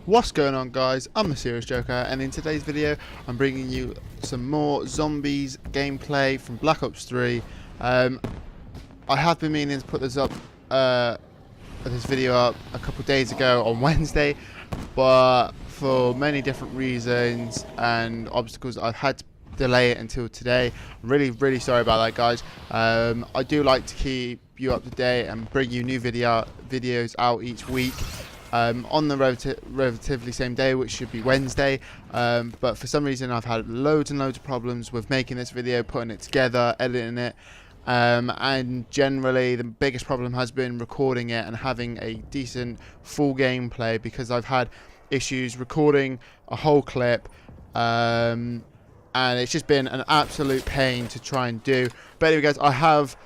What's going on, guys? I'm the Serious Joker, and in today's video I'm bringing you some more zombies gameplay from Black Ops 3. I have been meaning to put this video up a couple days ago on Wednesday, but for many different reasons and obstacles I've had to delay it until today. I'm really sorry about that, guys. I do like to keep you up to date and bring you new videos out each week. On the relatively same day, which should be Wednesday, but for some reason I've had loads and loads of problems with making this video, putting it together, editing it, and generally the biggest problem has been recording it and having a decent full gameplay, because I've had issues recording a whole clip, and it's just been an absolute pain to try and do. But anyway, guys, I have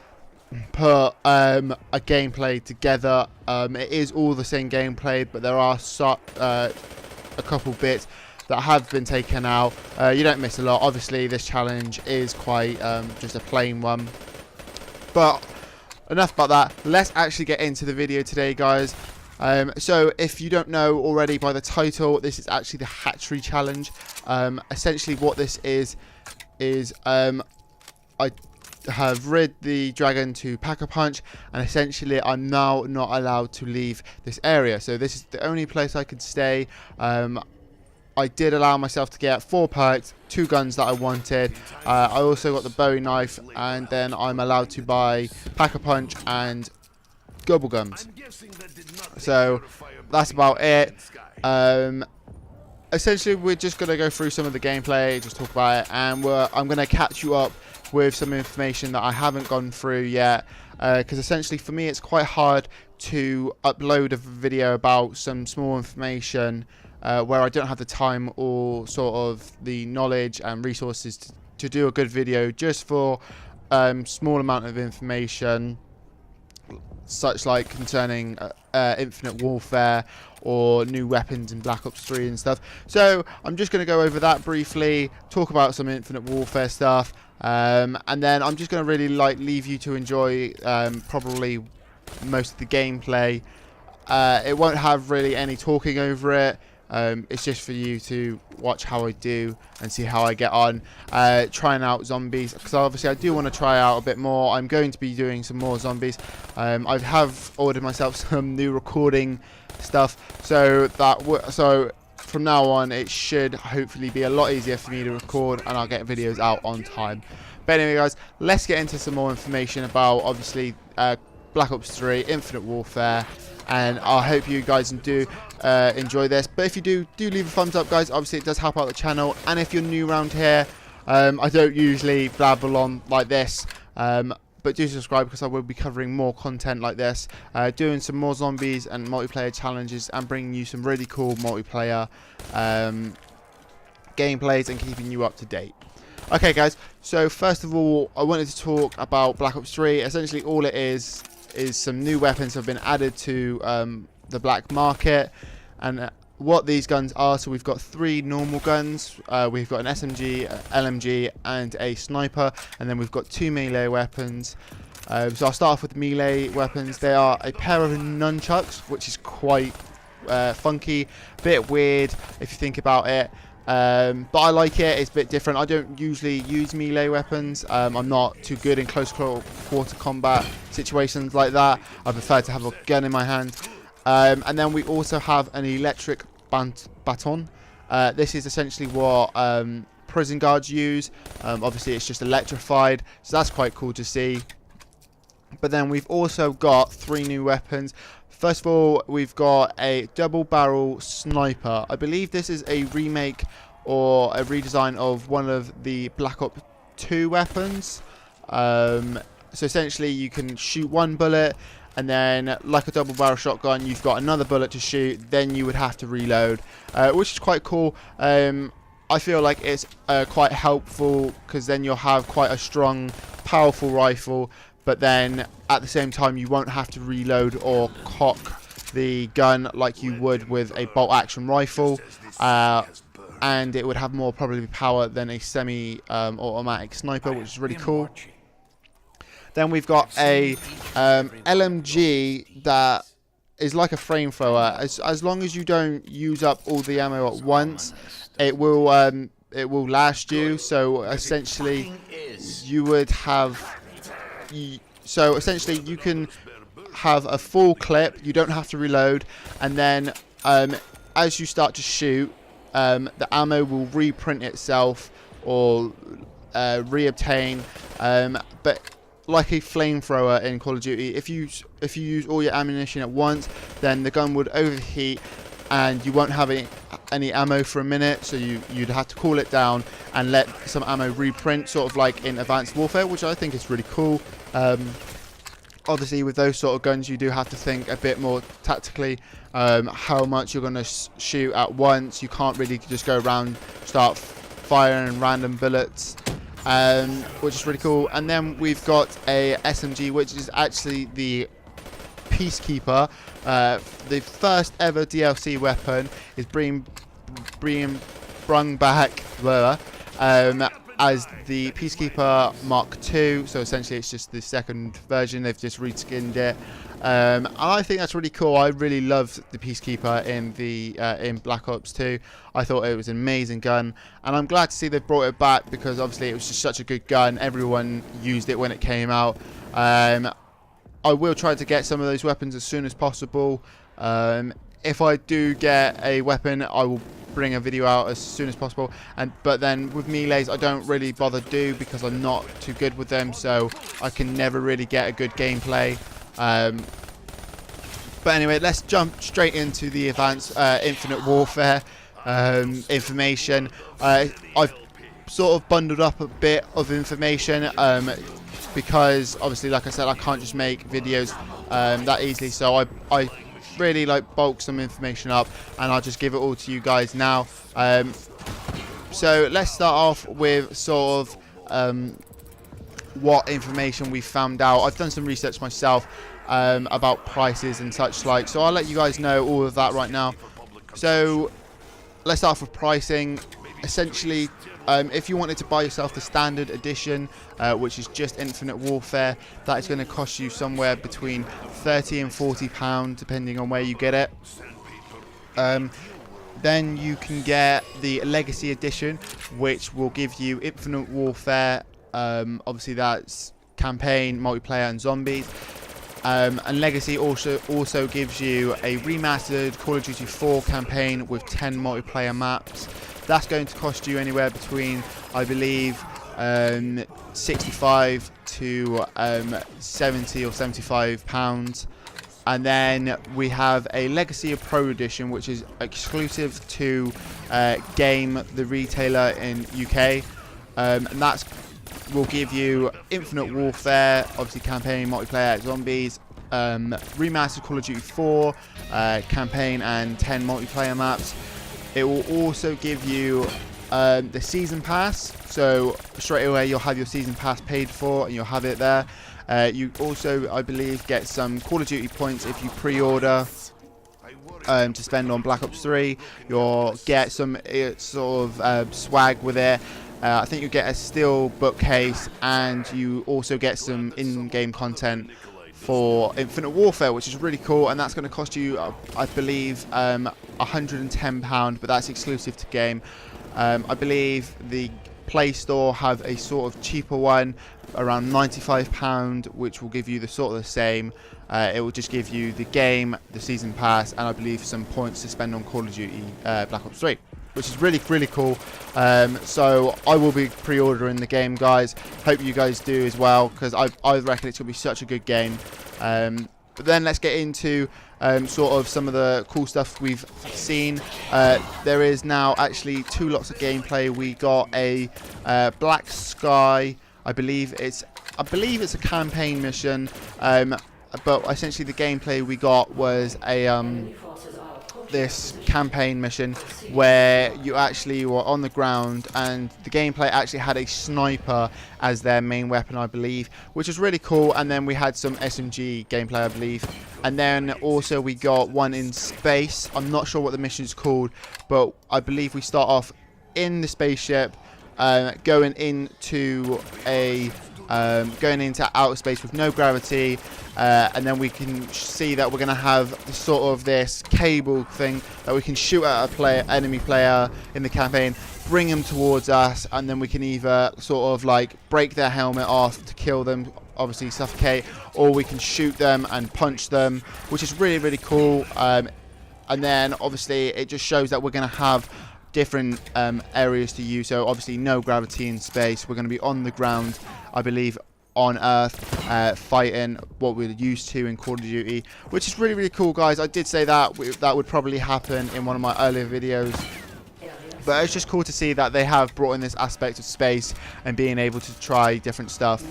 put a gameplay together. It is all the same gameplay, but there are a couple bits that have been taken out. You don't miss a lot. Obviously this challenge is quite just a plain one, but enough about that. Let's actually get into the video today, guys. So if you don't know already by the title, this is actually the Hatchery challenge. Essentially what this is I have rid the dragon to Pack-a-Punch, and essentially I'm now not allowed to leave this area. So this is the only place I could stay. I did allow myself to get 4 perks, 2 guns that I wanted. I also got the Bowie knife, and then I'm allowed to buy Pack-a-Punch and gobble gums. So that's about it. Essentially we're just going to go through some of the gameplay, just talk about it, and I'm going to catch you up with some information that I haven't gone through yet, because essentially for me it's quite hard to upload a video about some small information where I don't have the time or sort of the knowledge and resources to do a good video just for small amount of information, such like concerning Infinite Warfare or new weapons in Black Ops 3 and stuff. So I'm just going to go over that briefly, talk about some Infinite Warfare stuff, and then I'm just going to really leave you to enjoy probably most of the gameplay. It won't have really any talking over it. It's just for you to watch how I do and see how I get on trying out zombies, because obviously I do want to try out a bit more. I'm going to be doing some more zombies. I have ordered myself some new recording stuff, so from now on it should hopefully be a lot easier for me to record, and I'll get videos out on time. But anyway, guys, let's get into some more information about obviously Black Ops 3 Infinite Warfare, and I hope you guys do enjoy this. But if you do leave a thumbs up, guys. Obviously it does help out the channel, and if you're new around here, I don't usually blabble on like this, but do subscribe, because I will be covering more content like this, doing some more zombies and multiplayer challenges, and bringing you some really cool multiplayer gameplays and keeping you up to date. Okay, guys, so first of all I wanted to talk about Black Ops 3. Essentially all it is some new weapons have been added to the black market, and what these guns are. So we've got 3 normal guns, we've got an SMG, LMG and a sniper, and then we've got 2 melee weapons. So I'll start off with the melee weapons. They are a pair of nunchucks, which is quite funky, a bit weird if you think about it, but I like it. It's a bit different. I don't usually use melee weapons. I'm not too good in close quarter combat situations like that. I prefer to have a gun in my hand. And then we also have an electric baton. This is essentially what prison guards use. Obviously it's just electrified, so that's quite cool to see. But then we've also got 3 new weapons. First of all, we've got a double barrel sniper. I believe this is a remake or a redesign of one of the Black Ops 2 weapons. So essentially you can shoot 1 bullet, and then like a double barrel shotgun you've got another bullet to shoot, then you would have to reload, which is quite cool. I feel like it's quite helpful, because then you'll have quite a strong, powerful rifle, but then at the same time you won't have to reload or cock the gun like you would with a bolt action rifle, and it would have more probably power than a semi automatic sniper, which is really cool. Then we've got a LMG that is like a flamethrower. As long as you don't use up all the ammo at once, it will last you. So essentially, you would have. So essentially, you can have a full clip. You don't have to reload, and then as you start to shoot, the ammo will reprint itself or reobtain. But like a flamethrower in Call of Duty, if you use all your ammunition at once, then the gun would overheat and you won't have any ammo for a minute, so you'd have to cool it down and let some ammo reprint, sort of like in Advanced Warfare, which I think is really cool. Obviously with those sort of guns you do have to think a bit more tactically, how much you're going to shoot at once. You can't really just go around start firing random bullets, which is really cool. And then we've got a SMG, which is actually the Peacekeeper. The first ever DLC weapon is being brung back as the Peacekeeper Mark II. So essentially it's just the second version. They've just reskinned it. And I think that's really cool. I really loved the Peacekeeper in Black Ops 2. I thought it was an amazing gun, and I'm glad to see they've brought it back because obviously it was just such a good gun. Everyone used it when it came out. I will try to get some of those weapons as soon as possible. If I do get a weapon, I will bring a video out as soon as possible. But then with melees, I don't really bother because I'm not too good with them, so I can never really get a good gameplay. But anyway, let's jump straight into the Advanced Infinite Warfare information. I've sort of bundled up a bit of information because obviously, like I said, I can't just make videos that easily, so I really bulk some information up and I'll just give it all to you guys now. So let's start off with sort of what information we found out. I've done some research myself about prices and such like, so I'll let you guys know all of that right now. So let's start off with pricing. Essentially, if you wanted to buy yourself the standard edition, which is just Infinite Warfare, that is going to cost you somewhere between £30 and £40 depending on where you get it. Then you can get the Legacy Edition, which will give you Infinite Warfare. Obviously that's campaign, multiplayer and zombies. And Legacy also gives you a remastered Call of Duty 4 campaign with 10 multiplayer maps. That's going to cost you anywhere between, I believe, 65 to 70 or 75 pounds. And then we have a Legacy Pro Edition, which is exclusive to Game, the retailer in UK. And that will give you Infinite Warfare, obviously campaign, multiplayer, zombies, remastered Call of Duty 4, campaign and 10 multiplayer maps. It will also give you the Season Pass, so straight away you'll have your Season Pass paid for and you'll have it there. You also, I believe, get some Call of Duty points if you pre-order to spend on Black Ops 3. You'll get some sort of swag with it. I think you get a steel bookcase, and you also get some in-game content for Infinite Warfare, which is really cool, and that's going to cost you, I believe, £110, but that's exclusive to game. I believe the Play Store have a sort of cheaper one, around £95, which will give you the sort of the same. It will just give you the game, the Season Pass, and I believe some points to spend on Call of Duty Black Ops 3. Which is really, really cool. So I will be pre-ordering the game, guys. Hope you guys do as well, because I reckon it's going to be such a good game. But then let's get into sort of some of the cool stuff we've seen. There is now actually 2 lots of gameplay. We got a Black Sky. I believe it's a campaign mission. But essentially the gameplay we got was a this campaign mission where you actually were on the ground, and the gameplay actually had a sniper as their main weapon, I believe, which was really cool. And then we had some SMG gameplay, I believe, and then also we got one in space. I'm not sure what the mission is called, but I believe we start off in the spaceship, going into a going into outer space with no gravity, and then we can see that we're going to have sort of this cable thing that we can shoot at a enemy player in the campaign, bring them towards us, and then we can either sort of like break their helmet off to kill them, obviously suffocate, or we can shoot them and punch them, which is really, really cool. And then obviously it just shows that we're going to have different areas to use. So obviously no gravity in space. We're going to be on the ground, I believe, on Earth, fighting what we're used to in Call of Duty, which is really, really cool, guys. I did say that that would probably happen in one of my earlier videos, but it's just cool to see that they have brought in this aspect of space and being able to try different stuff.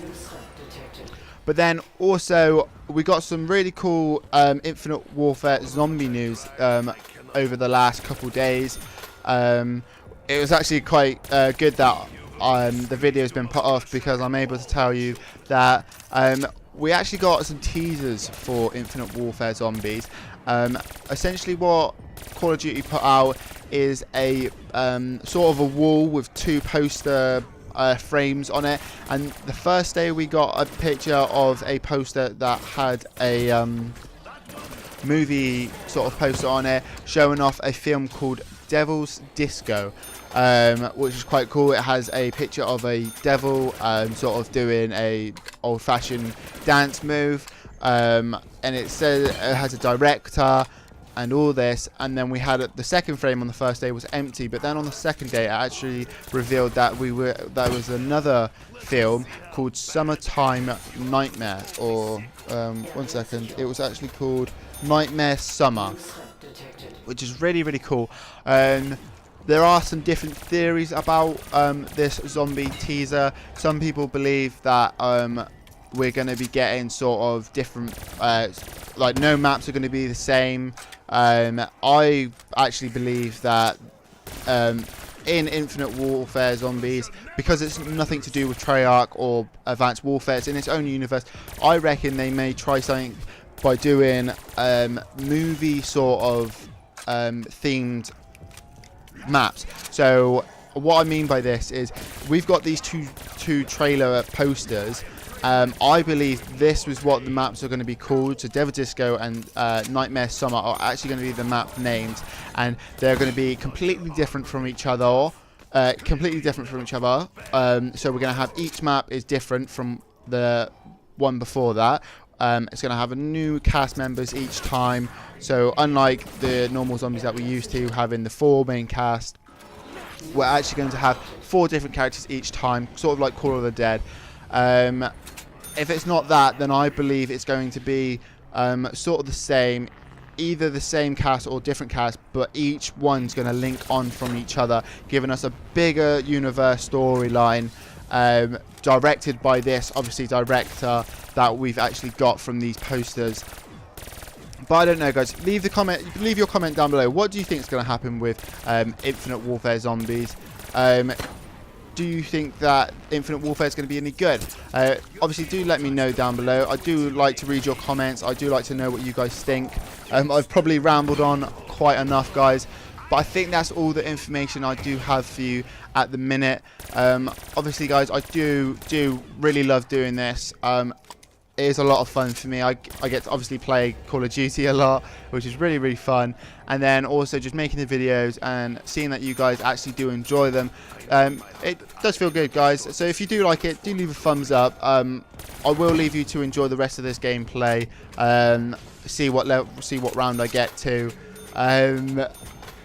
But then also we got some really cool Infinite Warfare zombie news over the last couple days. It was actually quite good that the video has been put off, because I'm able to tell you that we actually got some teasers for Infinite Warfare Zombies. Essentially what Call of Duty put out is a sort of a wall with 2 poster frames on it, and the first day we got a picture of a poster that had a movie sort of poster on it showing off a film called Devil's Disco, which is quite cool. It has a picture of a devil sort of doing a old-fashioned dance move, and it says it has a director and all this. And then we had the second frame on the first day was empty, but then on the second day it actually revealed that there was another film called Summertime Nightmare, or one second, it was actually called Nightmare Summer, which is really, really cool. There are some different theories about this zombie teaser. Some people believe that we're going to be getting sort of different, like no maps are going to be the same. I actually believe that in Infinite Warfare Zombies, because it's nothing to do with Treyarch or Advanced Warfare, it's in its own universe, I reckon they may try something by doing movie sort of themed maps. So what I mean by this is we've got these two trailer posters. I believe this was what the maps are going to be called. So Devil Disco and Nightmare Summer are actually going to be the map names, and they're going to be completely different from each other. So we're going to have each map is different from the one before that. It's going to have a new cast members each time. So unlike the normal zombies that we used to having the 4 main cast, we're actually going to have 4 different characters each time, sort of like Call of the Dead. If it's not that, then I believe it's going to be sort of the same, either the same cast or different cast, but each one's going to link on from each other, giving us a bigger universe storyline, directed by this, obviously, director that we've actually got from these posters. But I don't know, guys. Leave your comment down below. What do you think is going to happen with Infinite Warfare Zombies? Do you think that Infinite Warfare is going to be any good? Obviously, do let me know down below. I do like to read your comments. I do like to know what you guys think. I've probably rambled on quite enough, guys, but I think that's all the information I do have for you at the minute. Obviously, guys, I do really love doing this. It is a lot of fun for me. I get to obviously play Call of Duty a lot, which is really, really fun. And then also just making the videos and seeing that you guys actually do enjoy them. It does feel good, guys. So if you do like it, do leave a thumbs up. I will leave you to enjoy the rest of this gameplay. See what round I get to. A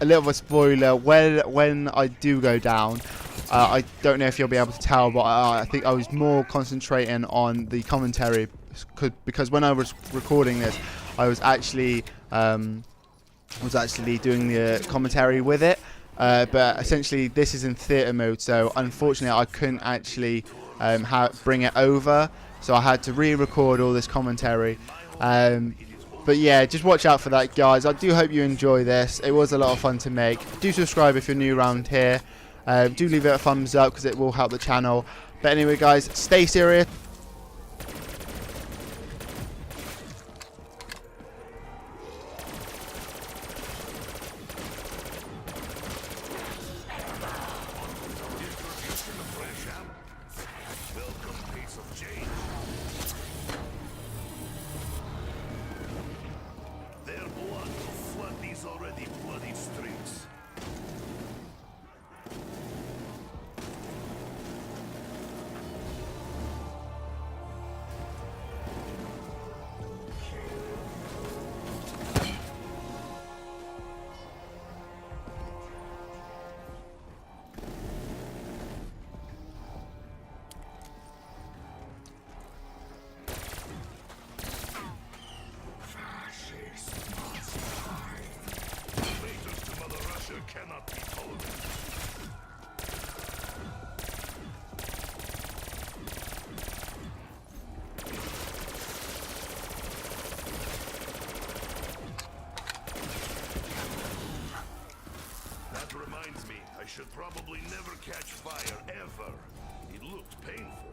little of a spoiler, when I do go down, I don't know if you'll be able to tell, but I think I was more concentrating on the commentary, because when I was recording this, I was actually doing the commentary with it. But essentially, this is in theatre mode, so unfortunately, I couldn't actually bring it over, so I had to re-record all this commentary. But yeah, just watch out for that, guys. I do hope you enjoy this. It was a lot of fun to make. Do subscribe if you're new around here. Do leave it a thumbs up, because it will help the channel. But anyway, guys, stay serious. Welcome, piece of cannot be tolerated. That reminds me, I should probably never catch fire, ever. It looked painful.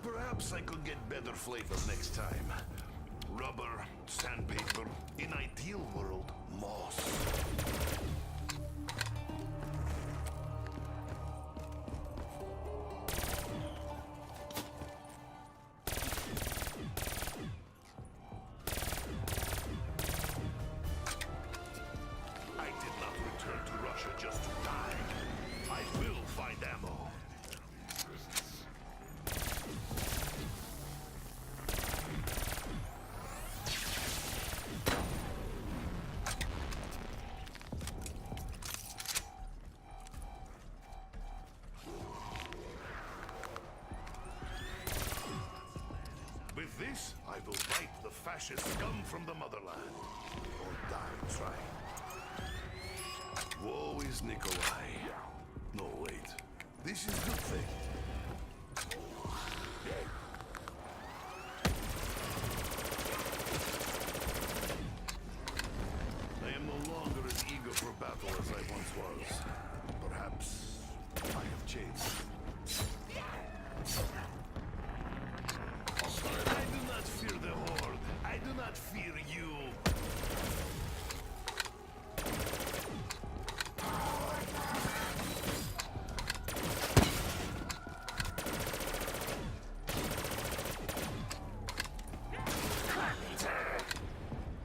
Perhaps I could get better flavor next time. Rubber, sandpaper, in ideal world, moss. I did not return to Russia just to die. I will find ammo. With this, I will wipe the fascist scum from the motherland. Or die trying. Woe is Nikolai. No, wait. This is good thing. I am no longer as eager for battle as I once was. Perhaps I have changed. I do not fear the Horde. I do not fear you.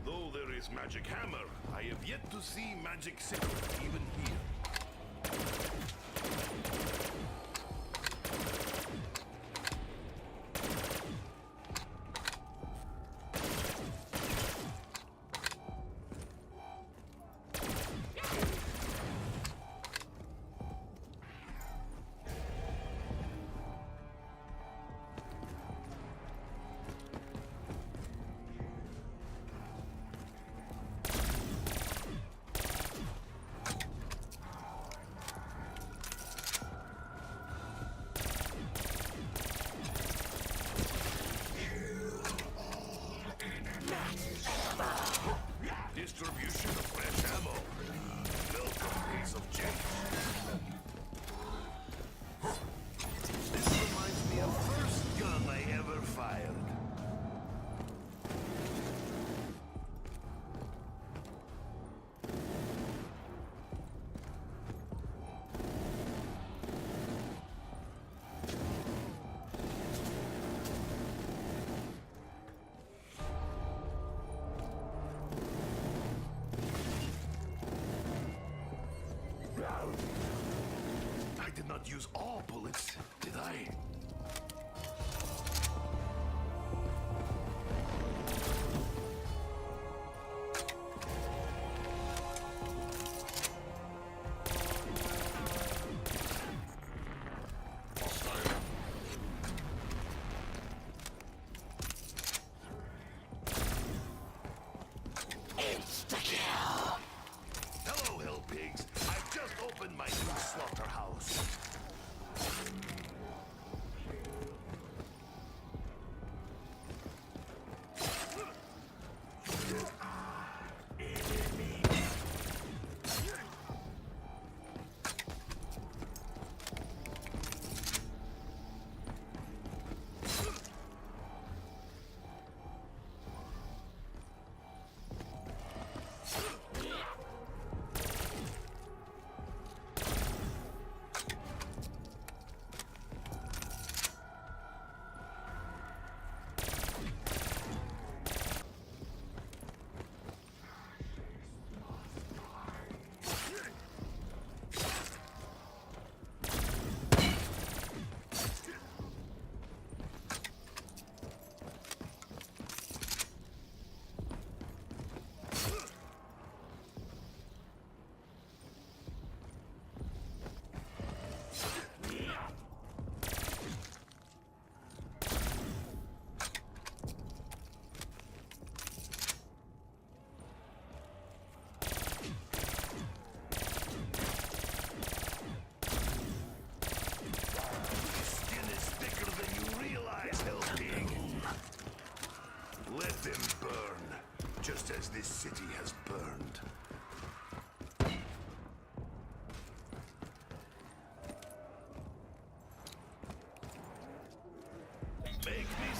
Though there is magic hammer, I have yet to see magic sickle, even here. Distribution of fresh ammo. Welcome, piece of change. This reminds me of first gun I ever fired. I did not use all bullets, did I? Insta-kill! Hello, hell pigs. I've just opened my new slaughterhouse.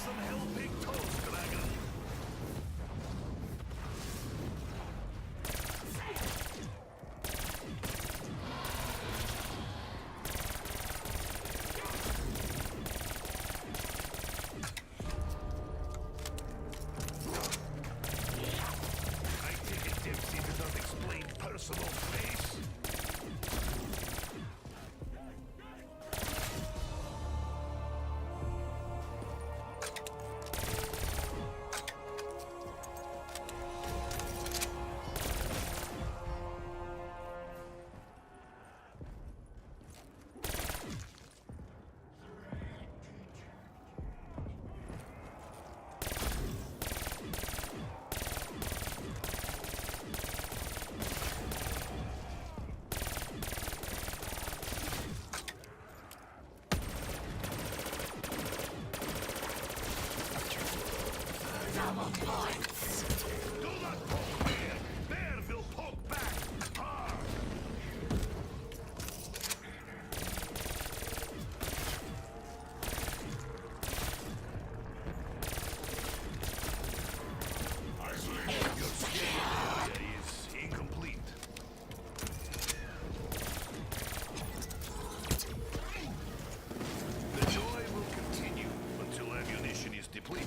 some hell-pig toast, dragon. I take it Dempsey does not explain personal space. Do not poke Bear! Bear will poke back! Hard! Your scanning area is incomplete. The joy will continue until ammunition is depleted.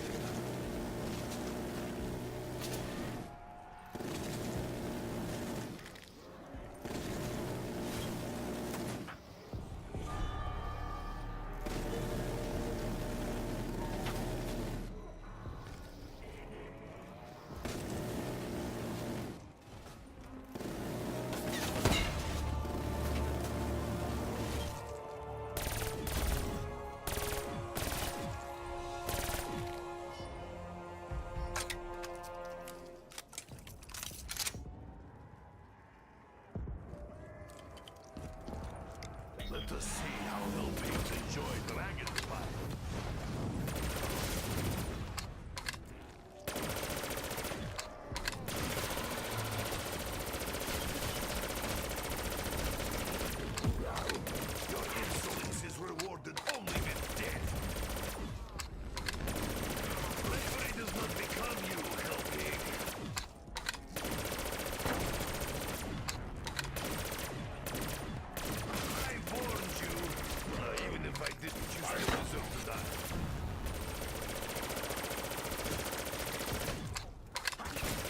Let us see how hell-pigs enjoy dragon's pie. Your insolence is rewarded only with death. Slavery does not become you, hell-pig. I warned you. Even if I didn't, you still deserve to die.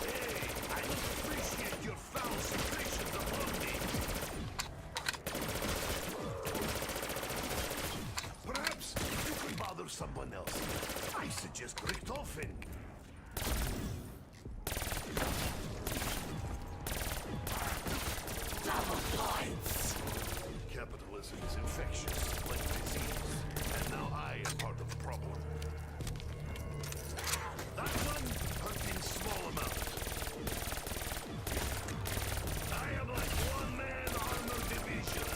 Hey, I don't appreciate your foul secretions upon me. Perhaps you could bother someone else. I suggest Richtofen. Capitalism is infectious, like disease, and now I am part of the problem. That one hurt in small amounts. I am like one-man armored division.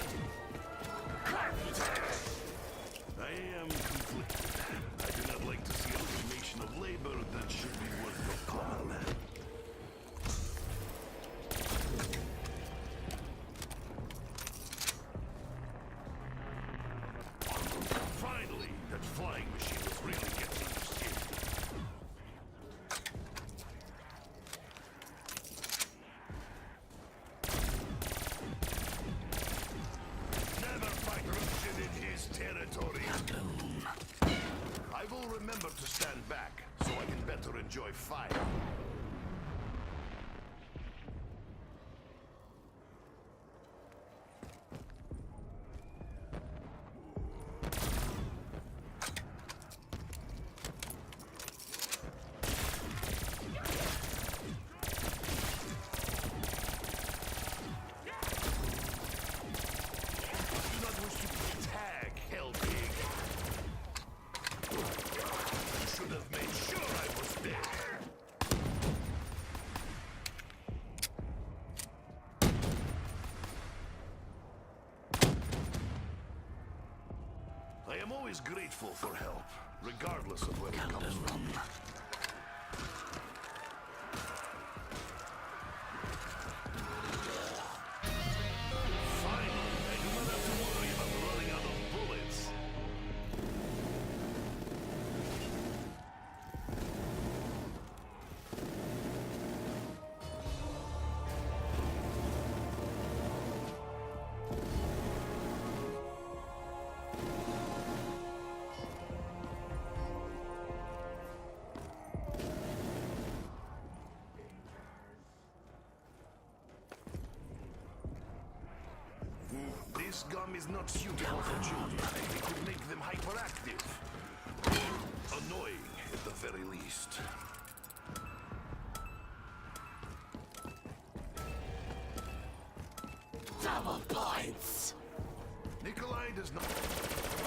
I am conflicted. I do not like to see elimination of labor that should be worth the common man. Finally, that flying machine was really getting under skin. Never fight Russian in his territory. I will remember to stand back so I can better enjoy fire. Do not wish to play tag, hell-pig. You should have made sure I was there. I am always grateful for help, regardless of where it comes from. Finally, I do not have to worry about running out of bullets. This gum is not suitable for children. It could make them hyperactive. Annoying, at the very least. Double points. Nikolai does not...